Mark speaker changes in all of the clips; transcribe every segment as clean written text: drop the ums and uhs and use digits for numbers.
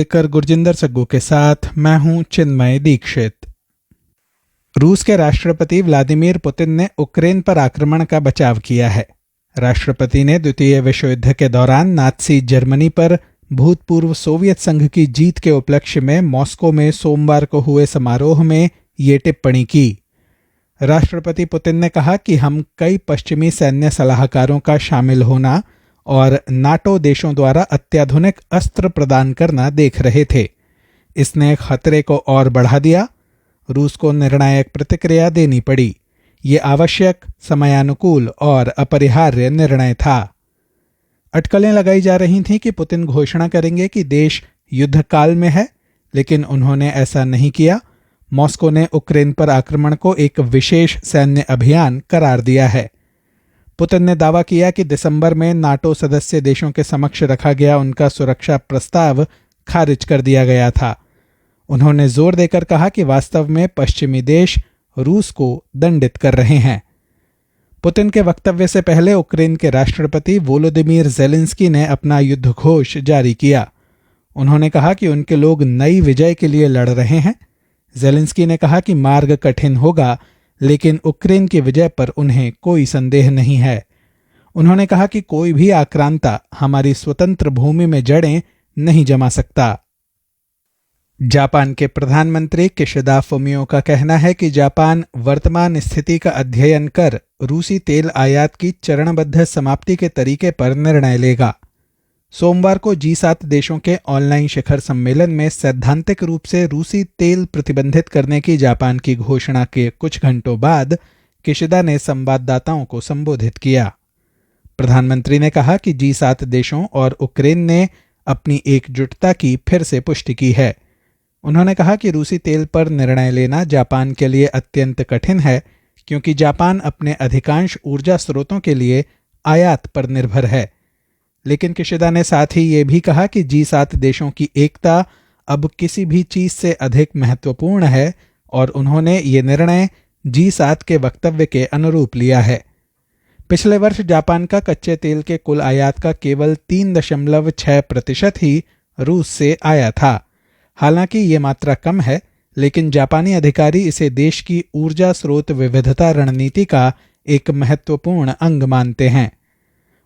Speaker 1: लेकर गुरजिंदर सग्गू के साथ मैं हूं चिन्मय दीक्षित। रूस के राष्ट्रपति व्लादिमीर पुतिन ने उक्रेन पर आक्रमण का बचाव किया है। राष्ट्रपति ने द्वितीय विश्व युद्ध के दौरान नात्सी जर्मनी पर भूतपूर्व सोवियत संघ की जीत के उपलक्ष्य में मॉस्को में सोमवार को हुए समारोह में ये टिप्पणी की। राष्ट्रपति पुतिन ने कहा कि हम कई पश्चिमी सैन्य सलाहकारों का शामिल होना और नाटो देशों द्वारा अत्याधुनिक अस्त्र प्रदान करना देख रहे थे। इसने खतरे को और बढ़ा दिया। रूस को निर्णायक प्रतिक्रिया देनी पड़ी। ये आवश्यक, समयानुकूल और अपरिहार्य निर्णय था। अटकलें लगाई जा रही थीं कि पुतिन घोषणा करेंगे कि देश युद्ध काल में है, लेकिन उन्होंने ऐसा नहीं किया। मॉस्को ने उक्रेन पर आक्रमण को एक विशेष सैन्य अभियान करार दिया है। पुतिन ने दावा किया कि दिसंबर में नाटो सदस्य देशों के समक्ष रखा गया उनका सुरक्षा प्रस्ताव खारिज कर दिया गया था। उन्होंने जोर देकर कहा कि वास्तव में पश्चिमी देश रूस को दंडित कर रहे हैं। पुतिन के वक्तव्य से पहले उक्रेन के राष्ट्रपति वोलोदिमीर ज़ेलेंस्की ने अपना युद्ध घोष जारी किया। उन्होंने कहा कि उनके लोग नई विजय के लिए लड़ रहे हैं। ज़ेलेंस्की ने कहा कि मार्ग कठिन होगा, लेकिन उक्रेन की विजय पर उन्हें कोई संदेह नहीं है। उन्होंने कहा कि कोई भी आक्रांता हमारी स्वतंत्र भूमि में जड़ें नहीं जमा सकता। जापान के प्रधानमंत्री किशिदा फुमियो का कहना है कि जापान वर्तमान स्थिति का अध्ययन कर रूसी तेल आयात की चरणबद्ध समाप्ति के तरीके पर निर्णय लेगा। सोमवार को G7 देशों के ऑनलाइन शिखर सम्मेलन में सैद्धांतिक रूप से रूसी तेल प्रतिबंधित करने की जापान की घोषणा के कुछ घंटों बाद किशिदा ने संवाददाताओं को संबोधित किया। प्रधानमंत्री ने कहा कि G7 देशों और उक्रेन ने अपनी एकजुटता की फिर से पुष्टि की है। उन्होंने कहा कि रूसी तेल पर निर्णय लेना जापान के लिए अत्यंत कठिन है, क्योंकि जापान अपने अधिकांश ऊर्जा स्रोतों के लिए आयात पर निर्भर है। लेकिन किशिदा ने साथ ही ये भी कहा कि G7 देशों की एकता अब किसी भी चीज से अधिक महत्वपूर्ण है और उन्होंने ये निर्णय G7 के वक्तव्य के अनुरूप लिया है। पिछले वर्ष जापान का कच्चे तेल के कुल आयात का केवल 3.6% ही रूस से आया था। हालांकि ये मात्रा कम है, लेकिन जापानी अधिकारी इसे देश की ऊर्जा स्रोत विविधता रणनीति का एक महत्वपूर्ण अंग मानते हैं।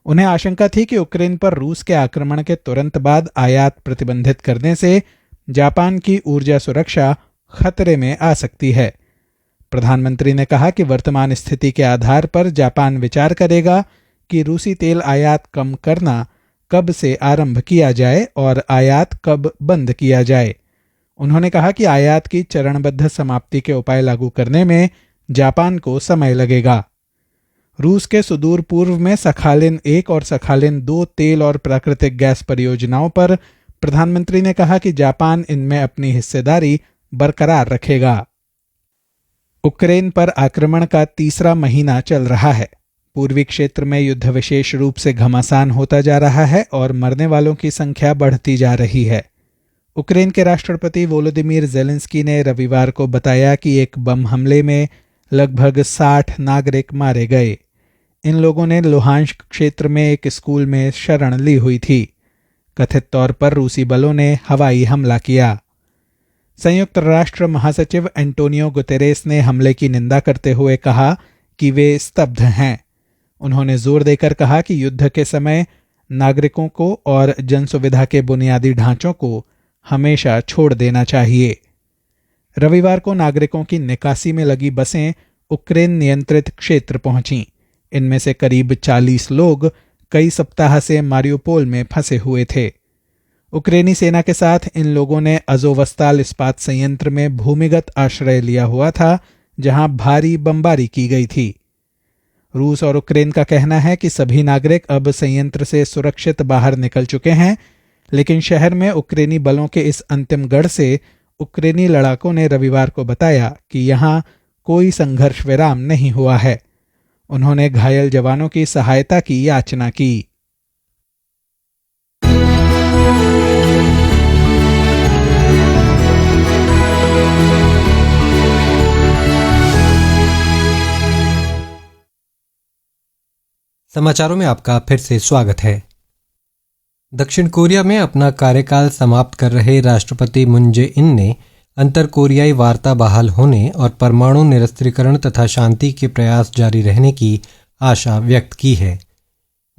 Speaker 1: उन्हें आशंका थी कि उक्रेन पर रूस के आक्रमण के तुरंत बाद आयात प्रतिबंधित करने से जापान की ऊर्जा सुरक्षा खतरे में आ सकती है। प्रधानमंत्री ने कहा कि वर्तमान स्थिति के आधार पर जापान विचार करेगा कि रूसी तेल आयात कम करना कब से आरंभ किया जाए और आयात कब बंद किया जाए। उन्होंने कहा कि आयात की चरणबद्ध समाप्ति के उपाय लागू करने में जापान को समय लगेगा। रूस के सुदूर पूर्व में सखालिन 1 और सखालिन 2 तेल और प्राकृतिक गैस परियोजनाओं पर प्रधानमंत्री ने कहा कि जापान इनमें अपनी हिस्सेदारी बरकरार रखेगा। उक्रेन पर आक्रमण का तीसरा महीना चल रहा है। पूर्वी क्षेत्र में युद्ध विशेष रूप से घमासान होता जा रहा है और मरने वालों की संख्या बढ़ती जा रही है। उक्रेन के राष्ट्रपति वोलोदिमीर ज़ेलेंस्की ने रविवार को बताया कि एक बम हमले में लगभग 60 नागरिक मारे गए। इन लोगों ने लुहांस्क क्षेत्र में एक स्कूल में शरण ली हुई थी। कथित तौर पर रूसी बलों ने हवाई हमला किया। संयुक्त राष्ट्र महासचिव एंटोनियो गुतेरेस ने हमले की निंदा करते हुए कहा कि वे स्तब्ध हैं। उन्होंने जोर देकर कहा कि युद्ध के समय नागरिकों को और जनसुविधा के बुनियादी ढांचों को हमेशा छोड़ देना चाहिए। रविवार को नागरिकों की निकासी में लगी बसें उक्रेन नियंत्रित क्षेत्र पहुंचीं। इनमें से करीब 40 लोग कई सप्ताह से मारियोपोल में फंसे हुए थे। उक्रेनी सेना के साथ इन लोगों ने अज़ोवस्ताल इस्पात संयंत्र में भूमिगत आश्रय लिया हुआ था, जहां भारी बमबारी की गई थी। रूस और उक्रेन का कहना है कि सभी नागरिक अब संयंत्र से सुरक्षित बाहर निकल चुके हैं, लेकिन शहर में उक्रेनी बलों के इस अंतिम गढ़ से उक्रेनी लड़ाकों ने रविवार को बताया कि यहां कोई संघर्ष विराम नहीं हुआ है। उन्होंने घायल जवानों की सहायता की याचना की।
Speaker 2: समाचारों में आपका फिर से स्वागत है। दक्षिण कोरिया में अपना कार्यकाल समाप्त कर रहे राष्ट्रपति मून जे-इन ने अंतर कोरियाई वार्ता बहाल होने और परमाणु निरस्त्रीकरण तथा शांति के प्रयास जारी रहने की आशा व्यक्त की है।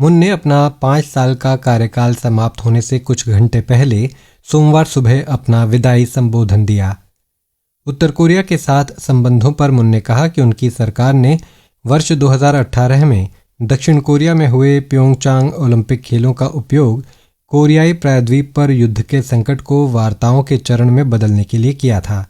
Speaker 2: मून ने अपना 5 साल का कार्यकाल समाप्त होने से कुछ घंटे पहले सोमवार सुबह अपना विदाई संबोधन दिया। उत्तर कोरिया के साथ संबंधों पर मून ने कहा कि उनकी सरकार ने वर्ष 2018 में दक्षिण कोरिया में हुए प्योंगचांग ओलंपिक खेलों का उपयोग कोरियाई प्रायद्वीप पर युद्ध के संकट को वार्ताओं के चरण में बदलने के लिए किया था।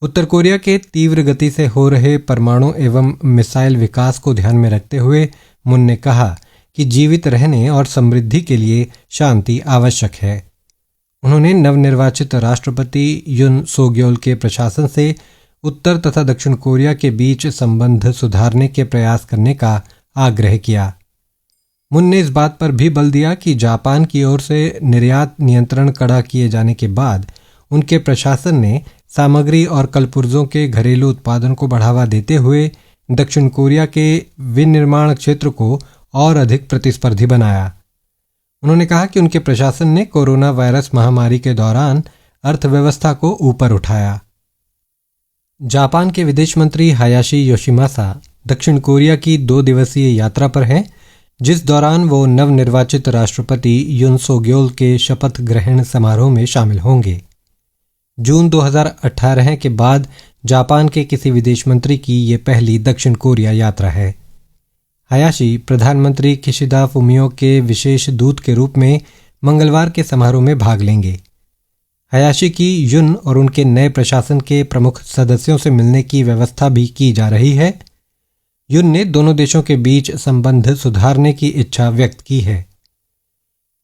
Speaker 2: उत्तर कोरिया के तीव्र गति से हो रहे परमाणु एवं मिसाइल विकास को ध्यान में रखते हुए मून ने कहा कि जीवित रहने और समृद्धि के लिए शांति आवश्यक है। उन्होंने नवनिर्वाचित राष्ट्रपति यून सोग्योल के प्रशासन से उत्तर तथा दक्षिण कोरिया के बीच संबंध सुधारने के प्रयास करने का आग्रह किया। मून ने इस बात पर भी बल दिया कि जापान की ओर से निर्यात नियंत्रण कड़ा किए जाने के बाद उनके प्रशासन ने सामग्री और कलपुर्जों के घरेलू उत्पादन को बढ़ावा देते हुए दक्षिण कोरिया के विनिर्माण क्षेत्र को और अधिक प्रतिस्पर्धी बनाया। उन्होंने कहा कि उनके प्रशासन ने कोरोना वायरस महामारी के दौरान अर्थव्यवस्था को ऊपर उठाया। जापान के विदेश मंत्री हायाशी योशिमासा दक्षिण कोरिया की 2 दिवसीय यात्रा पर हैं, जिस दौरान वो नवनिर्वाचित राष्ट्रपति यून सोग्योल के शपथ ग्रहण समारोह में शामिल होंगे। जून 2018 के बाद जापान के किसी विदेश मंत्री की ये पहली दक्षिण कोरिया यात्रा है। हायाशी प्रधानमंत्री किशिदा फुमियो के विशेष दूत के रूप में मंगलवार के समारोह में भाग लेंगे। हायाशी की यून और उनके नए प्रशासन के प्रमुख सदस्यों से मिलने की व्यवस्था भी की जा रही है। यून ने दोनों देशों के बीच संबंध सुधारने की इच्छा व्यक्त की है।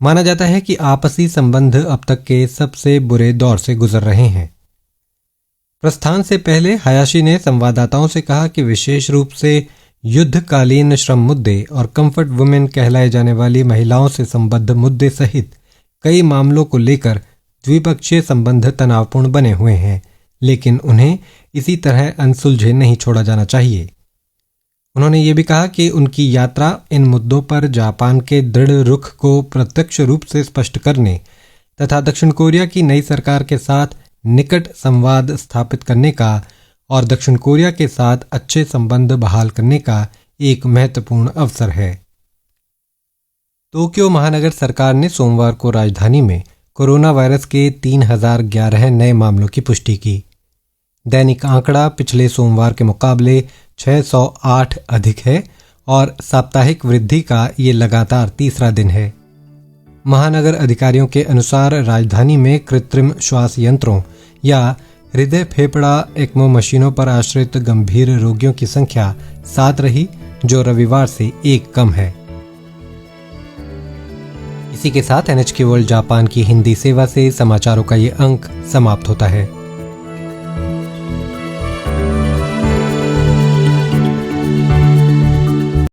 Speaker 2: माना जाता है कि आपसी संबंध अब तक के सबसे बुरे दौर से गुजर रहे हैं। प्रस्थान से पहले हायाशी ने संवाददाताओं से कहा कि विशेष रूप से युद्धकालीन श्रम मुद्दे और कंफर्ट वुमेन कहलाए जाने वाली महिलाओं से संबद्ध मुद्दे सहित कई मामलों को लेकर द्विपक्षीय संबंध तनावपूर्ण बने हुए हैं, लेकिन उन्हें इसी तरह अनसुलझे नहीं छोड़ा जाना चाहिए। उन्होंने ये भी कहा कि उनकी यात्रा इन मुद्दों पर जापान के दृढ़ रुख को प्रत्यक्ष रूप से स्पष्ट करने तथा दक्षिण कोरिया की नई सरकार के साथ निकट संवाद स्थापित करने का और दक्षिण कोरिया के साथ अच्छे संबंध बहाल करने का एक महत्वपूर्ण अवसर है। टोक्यो महानगर सरकार ने सोमवार को राजधानी में कोरोना वायरस के 3011 नए मामलों की पुष्टि की। दैनिक आंकड़ा पिछले सोमवार के मुकाबले 608 अधिक है और साप्ताहिक वृद्धि का ये लगातार तीसरा दिन है। महानगर अधिकारियों के अनुसार राजधानी में कृत्रिम श्वास यंत्रों या हृदय फेफड़ा एक्मो मशीनों पर आश्रित गंभीर रोगियों की संख्या 7 रही, जो रविवार से 1 कम है। इसी के साथ NHK वर्ल्ड जापान की हिंदी सेवा से समाचारों का ये अंक समाप्त होता है।